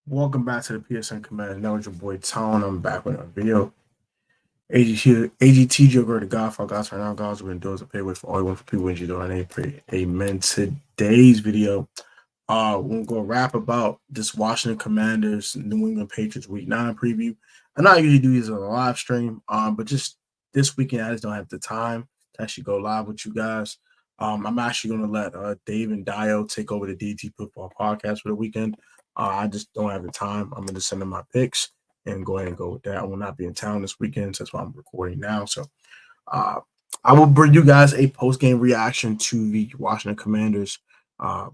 Welcome back to the PSN Command. Now with your boy Tone. I'm back with a video. AGT Joker, the Godfather, guys. Right now, guys, we're gonna do is a pay with for all you want for people when you do it. Amen. Today's video, we're gonna rap about this Washington Commanders New England Patriots Week 9 preview. I know I usually do these on a live stream, but just this weekend I just don't have the time to actually go live with you guys. I'm actually gonna let Dave and Dio take over the DT Football Podcast for the weekend. I just don't have the time. I'm gonna send them my picks and go ahead and go with that. I will not be in town this weekend, so that's why I'm recording now. So uh, I will bring you guys a post-game reaction to the Washington Commanders uh,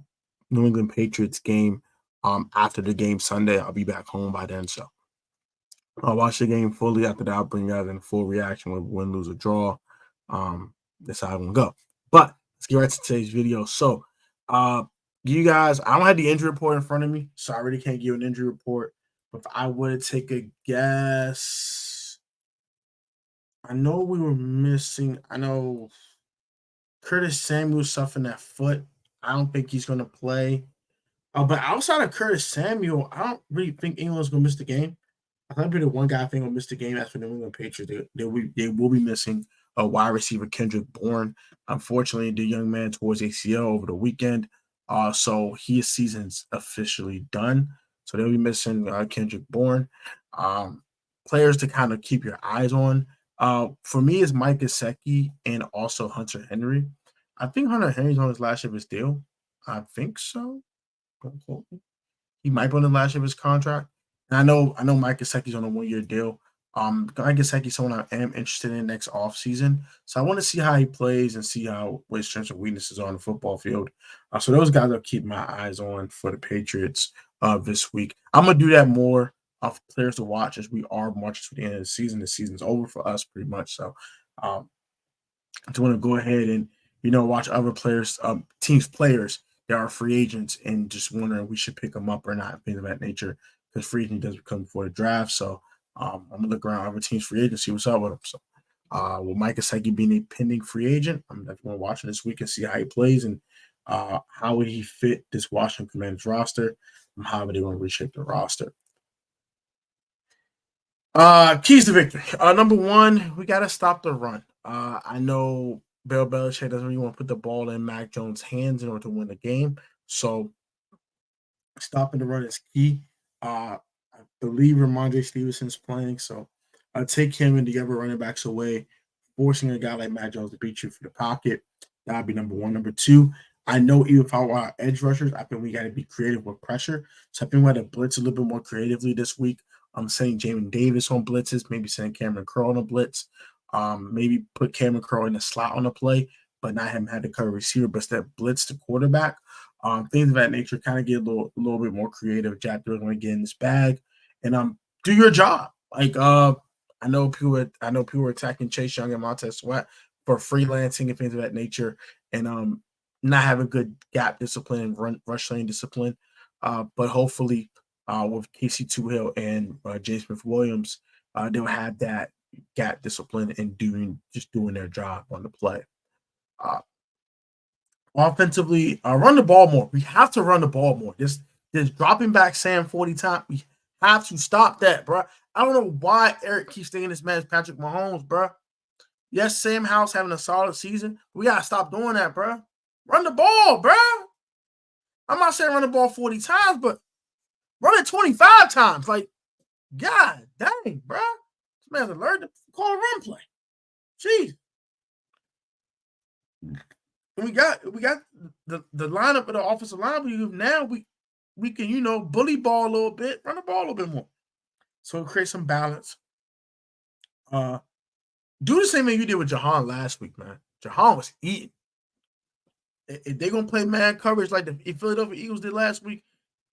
New England Patriots game after the game Sunday. I'll be back home by then, so I'll watch the game fully. After that, I'll bring you guys in full reaction with win, lose, or draw. That's how I'm gonna go. But let's get right to today's video. So, you guys, I don't have the injury report in front of me, so I really can't give an injury report. But if I were to take a guess, I know we were missing. I know Curtis Samuel suffering that foot. I don't think he's going to play. But outside of Curtis Samuel, I don't really think England's going to miss the game. I think the one guy I think will miss the game as for the New England Patriots. They will be missing a wide receiver, Kendrick Bourne. Unfortunately, the young man towards ACL over the weekend. So his season's officially done. So they'll be missing Kendrick Bourne. Players to kind of keep your eyes on. For me, it's Mike Gesicki and also Hunter Henry. I think Hunter Henry's on his last year of his deal. I think so. Don't quote me. He might be on the last year of his contract. And I know Mike Gesicki's on a 1-year deal. Mike Gesicki's someone I am interested in next offseason. So I want to see how he plays and see what his strengths and weaknesses are on the football field. So those guys I'll keep my eyes on for the Patriots this week. I'm gonna do that more of players to watch as we are marching to the end of the season. The season's over for us pretty much. So I just want to go ahead and watch other players, teams players that are free agents, and just wondering if we should pick them up or not, things of that nature. Because free agent does become before the draft, so I'm gonna look around other teams' free agents, see what's up with them. So, with Mike Gesicki being a pending free agent, I'm definitely gonna watch him this week and see how he plays and how would he fit this Washington Commanders roster and how are they going to reshape the roster. Keys to victory. Number one, we got to stop the run. I know Bill Belichick doesn't really want to put the ball in Mac Jones' hands in order to win the game. So stopping the run is key. I believe Ramondre Stevenson's playing, so take him and the other running backs away, forcing a guy like Mac Jones to beat you for the pocket. That'd be number one. Number two, I know even if our edge rushers, I think we got to be creative with pressure. So I think we got to blitz a little bit more creatively this week. I'm sending Jamin Davis on blitzes, maybe sending Cameron Curl on a blitz, maybe put Cameron Curl in the slot on a play, but not him had to cover receiver, but instead blitz the quarterback. Things of that nature, kind of get a little bit more creative. Jack Doyle going to get in this bag and do your job. Like I know people were attacking Chase Young and Montez Sweat for freelancing and things of that nature, and not having good gap discipline and rush lane discipline. But hopefully, with Casey Toohill and James Smith Williams, they'll have that gap discipline and doing their job on the play. Offensively, run the ball more. We have to run the ball more. This dropping back Sam 40 times. We have to stop that, bro. I don't know why Eric keeps thinking this man's Patrick Mahomes, bro. Yes, Sam Howell's having a solid season. We gotta stop doing that, bro. Run the ball, bro. I'm not saying run the ball 40 times, but run it 25 times. Like, God dang, bro. This man's alert to call a run play. Jeez. And we got the lineup of the offensive line. Now we can bully ball a little bit, run the ball a little bit more, so create some balance. Do the same thing you did with Jahan last week, man. Jahan was eating. If they're gonna play man coverage like the Philadelphia Eagles did last week,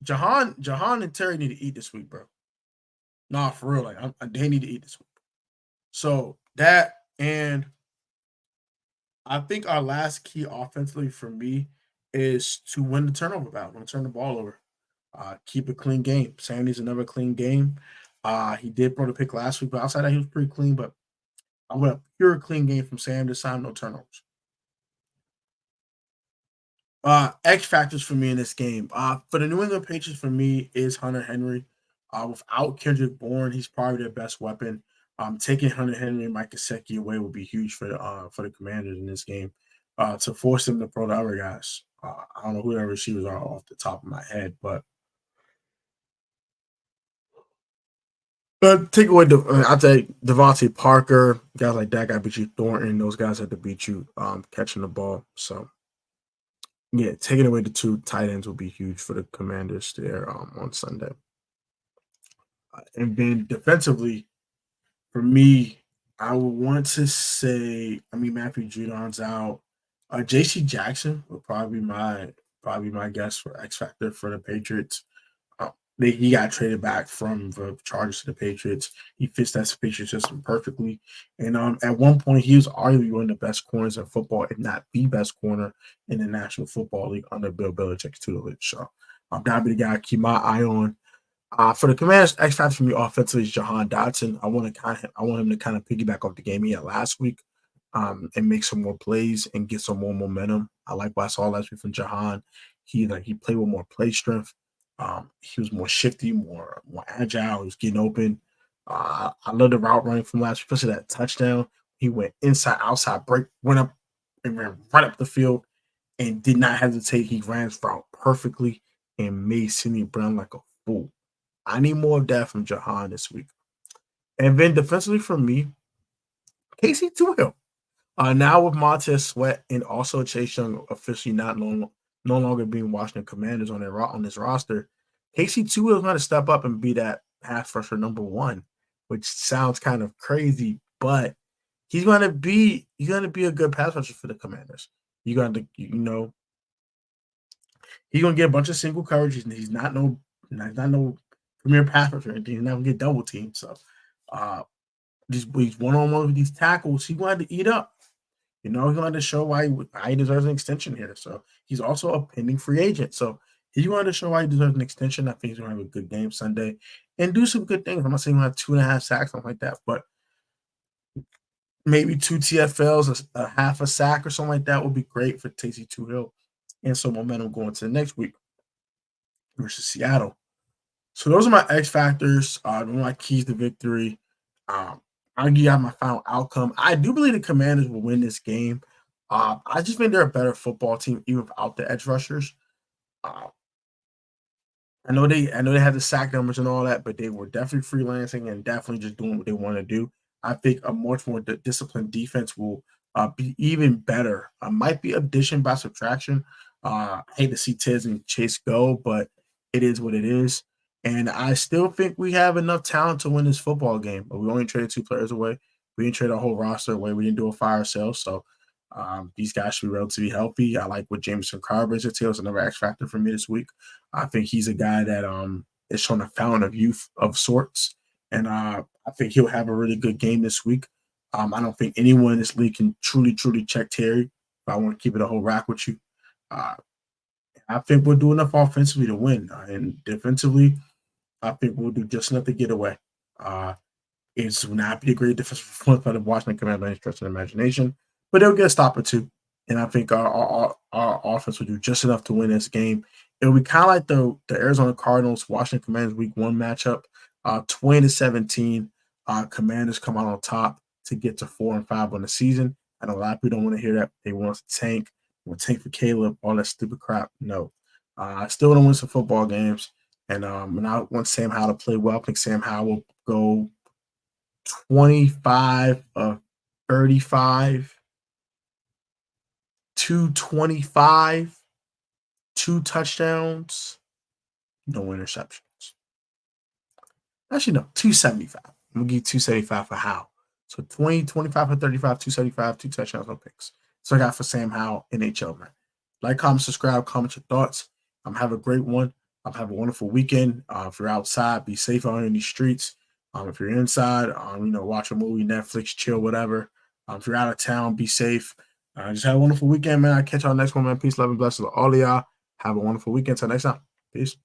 Jahan and Terry need to eat this week, bro. Nah, for real, like they need to eat this week. So that, and I think our last key offensively for me is to win the turnover battle. Want to turn the ball over. Keep a clean game. Sam needs another clean game. He did throw the pick last week, but outside that, he was pretty clean. But I want a pure clean game from Sam this time, no turnovers. X factors for me in this game. For the New England Patriots, for me, is Hunter Henry. Without Kendrick Bourne, he's probably their best weapon. Taking Hunter Henry and Mike Gesicki away would be huge for the Commanders in this game. To force them to throw the other guys. I don't know who their receivers are off the top of my head, but take away I'd say Devontae Parker, guys like that guy beat you. Thornton, those guys had to beat you catching the ball. So yeah, taking away the two tight ends will be huge for the Commanders there on Sunday. And then defensively, for me, I would want to say, Matthew Judon's out. J.C. Jackson would probably my guess for X Factor for the Patriots. He got traded back from the Chargers to the Patriots. He fits that Patriot system perfectly. And at one point, he was arguably one of the best corners in football, if not the best corner in the National Football League under Bill Belichick's tutelage. So that'd be the guy I keep my eye on. For the Commanders, X factor for me offensively is Jahan Dotson. I want him to kind of piggyback off the game he had last week, and make some more plays and get some more momentum. I like what I saw last week from Jahan. He played with more play strength. He was more shifty, more agile. He was getting open. I love the route running from last week, especially that touchdown. He went inside, outside, break, went up and ran right up the field and did not hesitate. He ran his route perfectly and made Sidney Brown like a fool. I need more of that from Jahan this week. And then defensively for me, Casey Toohill. Now with Montez Sweat and also Chase Young officially no longer being Washington Commanders on this roster, Casey Toohill is going to step up and be that pass rusher number one, which sounds kind of crazy, but he's going to be a good pass rusher for the Commanders. He's going to get a bunch of single coverages, and he's not no premier pass rusher, and he's not going to get double teamed. So, he's one-on-one with these tackles. He wanted to eat up. He wanted to show why he deserves an extension here. So he's also a pending free agent. So he wanted to show why he deserves an extension. I think he's going to have a good game Sunday and do some good things. I'm not saying he'll have 2.5 sacks, something like that, but maybe 2 TFLs, a half a sack or something like that would be great for Casey Toohill and some momentum going to the next week versus Seattle. So those are my X factors. My keys to victory. I'll give you my final outcome. I do believe the Commanders will win this game. I just think they're a better football team even without the edge rushers. I know they had the sack numbers and all that, but they were definitely freelancing and definitely just doing what they want to do. I think a much more disciplined defense will be even better. Might be addition by subtraction. I hate to see Tiz and Chase go, but it is what it is. And I still think we have enough talent to win this football game. But we only traded 2 players away. We didn't trade our whole roster away. We didn't do a fire sale. So these guys should be relatively healthy. I like what Jameson Crowder brings to is another X factor for me this week. I think he's a guy that is showing a fountain of youth of sorts. And I think he'll have a really good game this week. I don't think anyone in this league can truly check Terry. If I want to keep it a whole rack with you. I think we'll do enough offensively to win. And defensively, I think we'll do just enough to get away. It will not be a great defensive performance by the Washington Commanders by any stretch of the imagination, but they'll get a stop or two. And I think our offense will do just enough to win this game. It'll be kind of like the Arizona Cardinals Washington Commanders Week 1 matchup, 20-17. Commanders come out on top to get to 4-5 on the season. I know a lot of people don't want to hear that. They want us to tank. We'll tank for Caleb, all that stupid crap. No. I still want to win some football games. And I want Sam Howell to play well. I think Sam Howell will go 25 of 35, 225, 2 touchdowns, no interceptions. Actually, no, 275. I'm going to give 275 for Howell. So 25 for 35, 275, 2 touchdowns, no picks. So I got for Sam Howell, NHL, man. Like, comment, subscribe, comment your thoughts. Have a great one. Have a wonderful weekend. If you're outside, be safe out in these streets. If you're inside, watch a movie, Netflix, chill, whatever. If you're out of town, be safe. Just have a wonderful weekend, man. I'll catch y'all next one, man. Peace, love, and blessings to all of y'all. Have a wonderful weekend. Till next time. Peace.